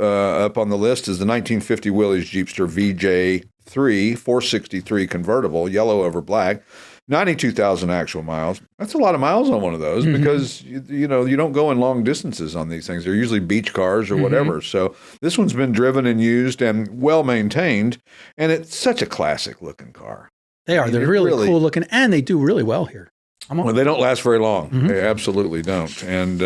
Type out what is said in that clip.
up on the list is the 1950 Willys Jeepster VJ3 463 convertible, yellow over black. 92,000 actual miles. That's a lot of miles on one of those because, you know, you don't go in long distances on these things. They're usually beach cars or whatever. So this one's been driven and used and well maintained, and it's such a classic looking car. They are. They're really cool looking, and they do really well here. Well, they don't last very long. They absolutely don't. And